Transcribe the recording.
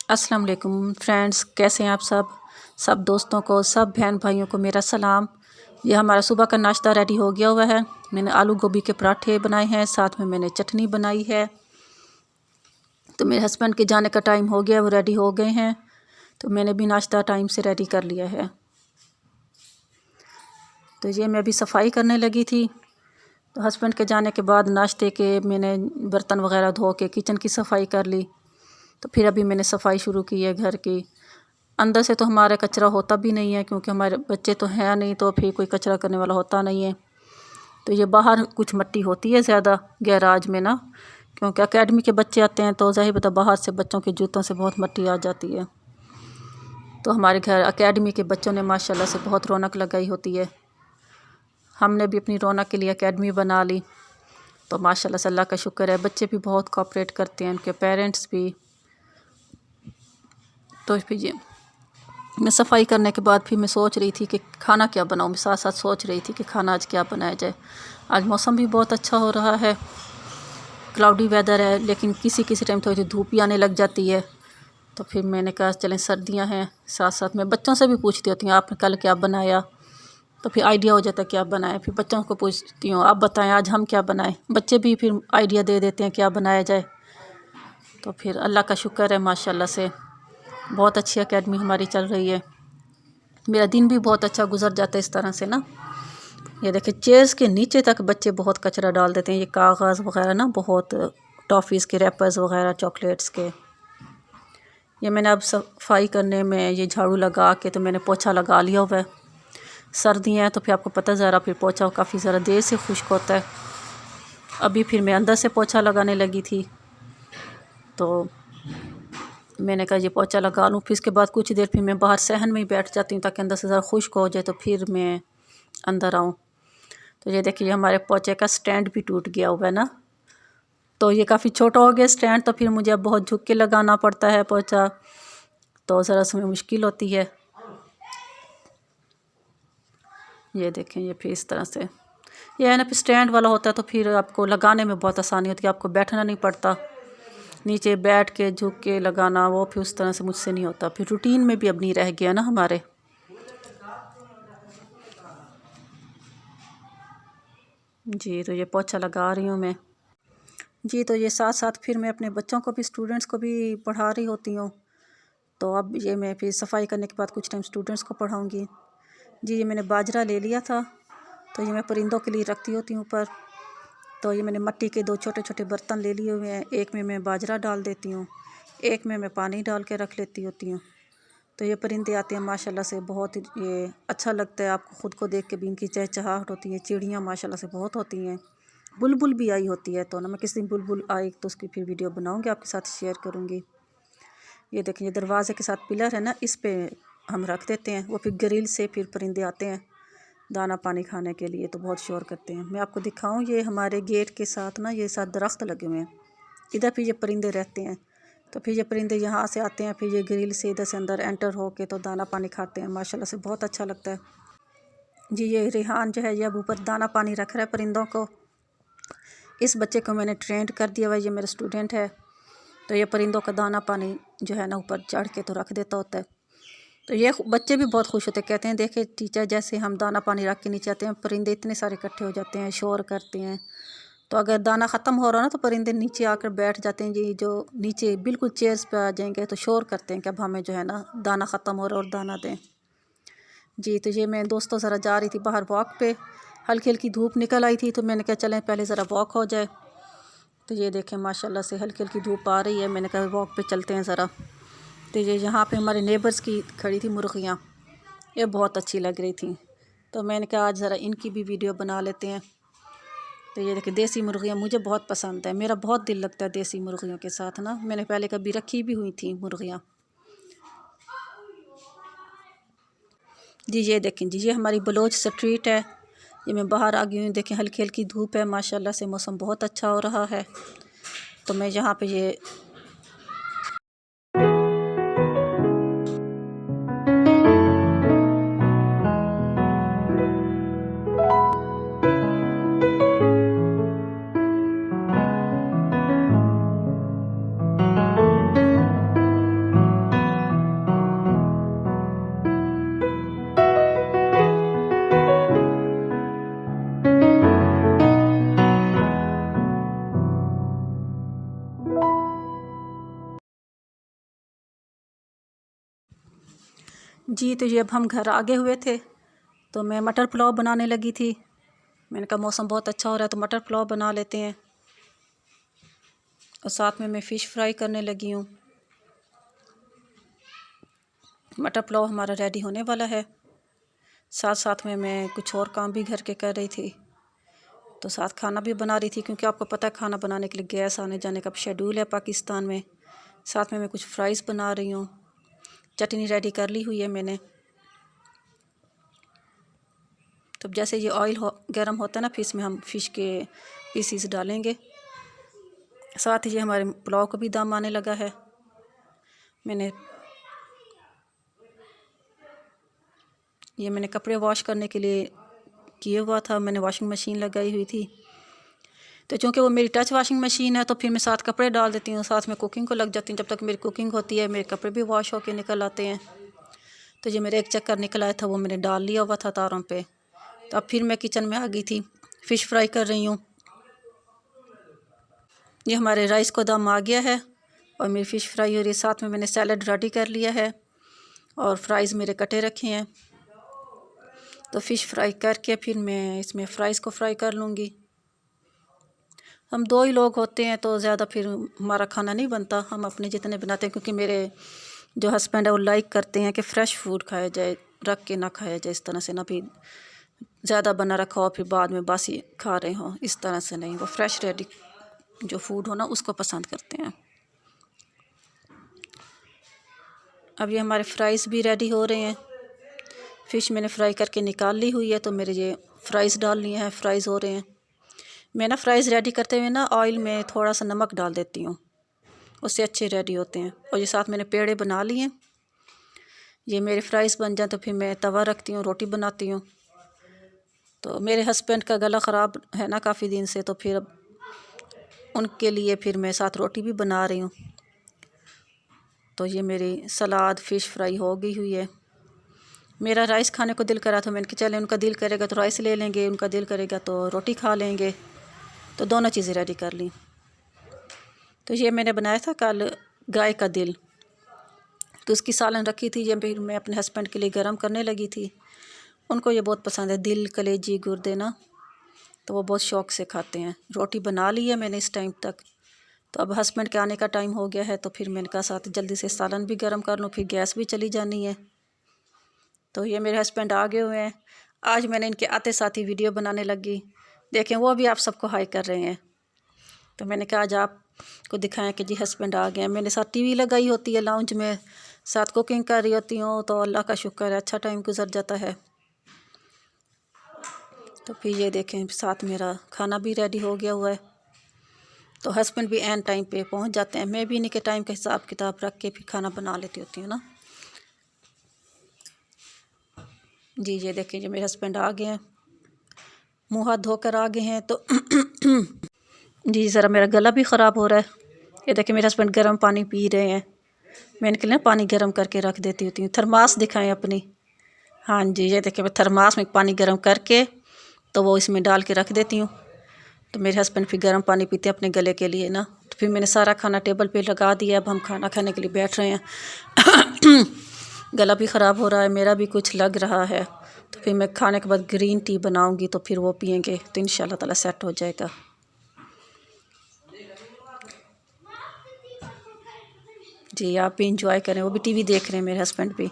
अस्सलाम वालेकुम फ्रेंड्स, कैसे हैं आप सब दोस्तों को, सब बहन भाइयों को मेरा सलाम। ये हमारा सुबह का नाश्ता रेडी हो गया हुआ है। मैंने आलू गोभी के पराठे बनाए हैं, साथ में मैंने चटनी बनाई है। तो मेरे हस्बैंड के जाने का टाइम हो गया, वो रेडी हो गए हैं, तो मैंने भी नाश्ता टाइम से रेडी कर लिया है। तो ये मैं अभी सफाई करने लगी थी। तो हस्बैंड के जाने के बाद नाश्ते के मैंने बर्तन वगैरह धो के किचन की सफाई कर ली। तो फिर अभी मैंने सफाई शुरू की है घर की। अंदर से तो हमारा कचरा होता भी नहीं है, क्योंकि हमारे बच्चे तो हैं नहीं, तो फिर कोई कचरा करने वाला होता नहीं है। तो ये बाहर कुछ मिट्टी होती है ज़्यादा गैराज में ना, क्योंकि एकेडमी के बच्चे आते हैं, तो ज़ाहिर बता बाहर से बच्चों के जूतों से बहुत मिट्टी आ जाती है। तो हमारे घर एकेडमी के बच्चों ने माशाल्लाह से बहुत रौनक लगाई होती है। हमने भी अपनी रौनक के लिए एकेडमी बना ली। तो माशाल्लाह से अल्लाह का शुक्र है, बच्चे भी बहुत कोऑपरेट करते हैं, उनके पेरेंट्स भी। तो फिर ये मैं सफाई करने के बाद फिर मैं सोच रही थी कि खाना क्या बनाऊँ। मैं साथ साथ सोच रही थी कि खाना आज क्या बनाया जाए। आज मौसम भी बहुत अच्छा हो रहा है, क्लाउडी वेदर है, लेकिन किसी किसी टाइम थोड़ी धूप भी आने लग जाती है। तो फिर मैंने कहा चलें, सर्दियां हैं, साथ साथ मैं बच्चों से भी पूछती होती हूँ आपने कल क्या बनाया, तो फिर आइडिया हो जाता है क्या बनाए। फिर बच्चों को पूछती हूँ आप बताएं आज हम क्या बनाएं, बच्चे भी फिर आइडिया दे देते हैं क्या बनाया जाए। तो फिर अल्लाह का शुक्र है माशाल्लाह से बहुत अच्छी एकेडमी हमारी चल रही है। मेरा दिन भी बहुत अच्छा गुजर जाता है इस तरह से ना। ये देखिए चेयर्स के नीचे तक बच्चे बहुत कचरा डाल देते हैं, ये कागज़ वगैरह ना, बहुत टॉफ़ीज़ के रैपर्स वगैरह, चॉकलेट्स के। ये मैंने अब सफाई करने में ये झाड़ू लगा के तो मैंने पोछा लगा लिया हुआ है। सर्दियाँ हैं तो फिर आपको पता ज़रा फिर पोछा काफ़ी ज़रा देर से खुश्क होता है। अभी फिर मैं अंदर से पोछा लगाने लगी थी, तो मैंने कहा ये पोछा लगा लूँ, फिर इसके बाद कुछ देर फिर मैं बाहर सहन में ही बैठ जाती हूँ ताकि अंदर से ज़रा खुश्क हो जाए, तो फिर मैं अंदर आऊँ। तो ये देखिए हमारे पोछे का स्टैंड भी टूट गया हुआ है ना, तो ये काफ़ी छोटा हो गया स्टैंड, तो फिर मुझे अब बहुत झुक के लगाना पड़ता है पोछा, तो ज़रा उसमें मुश्किल होती है। ये देखें ये फिर इस तरह से ये है ना, फिर स्टैंड वाला होता है तो फिर आपको लगाने में बहुत आसानी होती है, आपको बैठना नहीं पड़ता, नीचे बैठ के झुक के लगाना, वो फिर उस तरह से मुझसे नहीं होता। फिर रूटीन में भी अब नहीं रह गया ना हमारे। जी तो ये पोछा लगा रही हूँ मैं। जी तो ये साथ साथ फिर मैं अपने बच्चों को भी, स्टूडेंट्स को भी पढ़ा रही होती हूँ। तो अब ये मैं फिर सफाई करने के बाद कुछ टाइम स्टूडेंट्स को पढ़ाऊँगी। जी ये मैंने बाजरा ले लिया था, तो ये मैं परिंदों के लिए रखती होती हूँ ऊपर। तो ये मैंने मिट्टी के 2 छोटे छोटे बर्तन ले लिए हुए हैं, एक में मैं बाजरा डाल देती हूँ, एक में मैं पानी डाल के रख लेती होती हूँ। तो ये परिंदे आते हैं माशाल्लाह से, बहुत ये अच्छा लगता है आपको ख़ुद को देख के भी, इनकी चहचहाहट होती है। चिड़ियाँ माशाल्लाह से बहुत होती हैं, बुलबुल भी आई होती है, तो ना मैं किसी दिन बुलबुल आई तो उसकी फिर वीडियो बनाऊँगी, आपके साथ शेयर करूँगी। ये देखिए दरवाज़े के साथ पिलर है ना, इस पे हम रख देते हैं, वो फिर ग्रिल से फिर परिंदे आते हैं दाना पानी खाने के लिए, तो बहुत शोर करते हैं। मैं आपको दिखाऊं, ये हमारे गेट के साथ ना ये साथ दरख्त लगे हुए हैं, इधर फिर ये परिंदे रहते हैं। तो फिर ये परिंदे यहाँ से आते हैं, फिर ये ग्रिल से इधर से अंदर एंटर होके तो दाना पानी खाते हैं, माशाल्लाह से बहुत अच्छा लगता है। जी ये रेहान जो है ये अब ऊपर दाना पानी रख रहा है परिंदों को। इस बच्चे को मैंने ट्रेंड कर दिया हुआ, ये मेरा स्टूडेंट है। तो ये परिंदों का दाना पानी जो है ना ऊपर चढ़ के तो रख देता होता है। तो ये बच्चे भी बहुत खुश होते हैं, कहते हैं देखे टीचर जैसे हम दाना पानी रख के नीचे आते हैं, परिंदे इतने सारे इकट्ठे हो जाते हैं, शोर करते हैं। तो अगर दाना ख़त्म हो रहा ना तो परिंदे नीचे आकर बैठ जाते हैं। जी जो नीचे बिल्कुल चेयर्स पे आ जाएंगे तो शोर करते हैं कि अब हमें जो है ना दाना ख़त्म हो रहा और दाना दें। जी तो ये मैं दोस्तों ज़रा जा रही थी बाहर वॉक पे, हल्की हल्की धूप निकल आई थी, तो मैंने कहा चलें पहले ज़रा वॉक हो जाए। तो ये देखें माशाल्लाह से हल्की हल्की धूप आ रही है, मैंने कहा वॉक पे चलते हैं ज़रा। तो ये यहाँ पे हमारे नेबर्स की खड़ी थी मुर्गियाँ, ये बहुत अच्छी लग रही थी, तो मैंने कहा आज ज़रा इनकी भी वीडियो बना लेते हैं। तो ये देखिए देसी मुर्गियाँ मुझे बहुत पसंद है, मेरा बहुत दिल लगता है देसी मुर्गियों के साथ ना, मैंने पहले कभी रखी भी हुई थी मुर्गियाँ। जी ये देखें जी ये हमारी बलोच स्ट्रीट है, ये मैं बाहर आ गई हूँ, देखें हल्की हल्की धूप है, माशाल्लाह से मौसम बहुत अच्छा हो रहा है। तो मैं यहाँ पे ये जी तो ये अब हम घर आगे हुए थे तो मैं मटर पुलाव बनाने लगी थी। मैंने कहा मौसम बहुत अच्छा हो रहा है तो मटर पुलाव बना लेते हैं। और साथ में मैं फ़िश फ्राई करने लगी हूँ। मटर पुलाव हमारा रेडी होने वाला है। साथ साथ में मैं कुछ और काम भी घर के कर रही थी, तो साथ खाना भी बना रही थी, क्योंकि आपको पता है खाना बनाने के लिए गैस आने जाने का शेड्यूल है पाकिस्तान में। साथ में मैं कुछ फ्राइज़ बना रही हूँ। चटनी रेडी कर ली हुई है मैंने। तो जैसे ये ऑयल गर्म होता है ना, फिर इसमें हम फ़िश के पीसीस डालेंगे। साथ ही ये हमारे पुलाव को भी दम आने लगा है। मैंने कपड़े वॉश करने के लिए किए हुआ था, मैंने वॉशिंग मशीन लगाई हुई थी। तो चूँकि वो मेरी टच वॉशिंग मशीन है तो फिर मैं साथ कपड़े डाल देती हूँ, साथ में कुकिंग को लग जाती हूँ। जब तक मेरी कुकिंग होती है मेरे कपड़े भी वॉश होके निकल आते हैं। तो ये मेरा एक चक्कर निकल आया था, वो मैंने डाल लिया हुआ था तारों पे। तो अब फिर मैं किचन में आ गई थी, फ़िश फ्राई कर रही हूँ। ये हमारे राइस को दम आ गया है और मेरी फ़िश फ्राई हो रही है। साथ में मैंने सैलड रेडी कर लिया है और फ्राइज़ मेरे कटे रखे हैं। तो फ़िश फ्राई करके फिर मैं इसमें फ़्राइज़ को फ्राई कर लूँगी। हम 2 ही लोग होते हैं तो ज़्यादा फिर हमारा खाना नहीं बनता, हम अपने जितने बनाते हैं। क्योंकि मेरे जो हस्बैंड है वो लाइक करते हैं कि फ़्रेश फूड खाया जाए, रख के ना खाया जाए इस तरह से, ना भी ज़्यादा बना रखा हो फिर बाद में बासी खा रहे हो, इस तरह से नहीं। वो फ्रेश रेडी जो फूड हो ना उसको पसंद करते हैं। अब ये हमारे फ्राइज़ भी रेडी हो रहे हैं। फ़िश मैंने फ्राई करके निकाल ली हुई है, तो मेरे ये फ्राइज़ डाल लिए हैं, फ्राइज़ हो रहे हैं। मैं ना फ्राइज़ रेडी करते हुए ना ऑयल में थोड़ा सा नमक डाल देती हूँ, उससे अच्छे रेडी होते हैं। और ये साथ मैंने पेड़े बना लिए हैं। ये मेरे फ्राइज़ बन जाए तो फिर मैं तवा रखती हूँ, रोटी बनाती हूँ। तो मेरे हस्बैंड का गला ख़राब है ना काफ़ी दिन से, तो फिर अब उनके लिए फिर मैं साथ रोटी भी बना रही हूँ। तो ये मेरी सलाद फ़िश फ्राई हो गई हुई है। मेरा राइस खाने को दिल करा तो मैंने कहा चले, उनका दिल करेगा तो राइस ले लेंगे, उनका दिल करेगा तो रोटी खा लेंगे। तो दोनों चीज़ें रेडी कर ली। तो ये मैंने बनाया था कल गाय का दिल, तो उसकी सालन रखी थी। ये फिर मैं अपने हस्बैंड के लिए गरम करने लगी थी। उनको ये बहुत पसंद है, दिल कलेजी गुर्दे ना, तो वो बहुत शौक़ से खाते हैं। रोटी बना ली है मैंने इस टाइम तक। तो अब हस्बैंड के आने का टाइम हो गया है, तो फिर मैंने कहा साथ जल्दी से सालन भी गर्म कर लूँ, फिर गैस भी चली जानी है। तो ये मेरे हस्बैंड आ गए हुए हैं। आज मैंने इनके आते साथ ही वीडियो बनाने लगी। देखें वो भी आप सबको हाई कर रहे हैं। तो मैंने कहा आज आपको दिखाएं कि जी हस्बैंड आ गए हैं। मैंने साथ टीवी लगाई होती है लाउंज में, साथ कुकिंग कर रही होती हूँ। तो अल्लाह का शुक्र है, अच्छा टाइम गुजर जाता है। तो फिर ये देखें साथ मेरा खाना भी रेडी हो गया हुआ है। तो हस्बैंड भी एन टाइम पे पहुँच जाते हैं। मैं भी इन्हीं के टाइम का हिसाब किताब रख के फिर खाना बना लेती होती हूँ ना। जी ये देखें जो मेरे हस्बैंड आ गए हैं, मुँह हाथ धोकर आ गए हैं। तो जी ज़रा मेरा गला भी ख़राब हो रहा है। ये देखें मेरे हस्बैंड गर्म पानी पी रहे हैं। मैं इनके लिए पानी गर्म करके रख देती होती हूँ। थर्मास दिखाएं अपनी। हाँ जी ये देखें मैं थर्मास में पानी गर्म करके तो वो इसमें डाल के रख देती हूँ। तो मेरे हस्बैंड फिर गर्म पानी पीते हैं अपने गले के लिए ना। तो फिर मैंने सारा खाना टेबल पे लगा दिया। अब हम खाना खाने के लिए बैठ रहे हैं। गला भी ख़राब हो रहा है, मेरा भी कुछ लग रहा है। तो फिर मैं खाने के बाद ग्रीन टी बनाऊंगी, तो फिर वो पियेंगे तो इंशाल्लाह ताला सेट हो जाएगा। जी आप भी इंजॉय करें। वो भी टीवी देख रहे हैं मेरे हस्बैंड भी।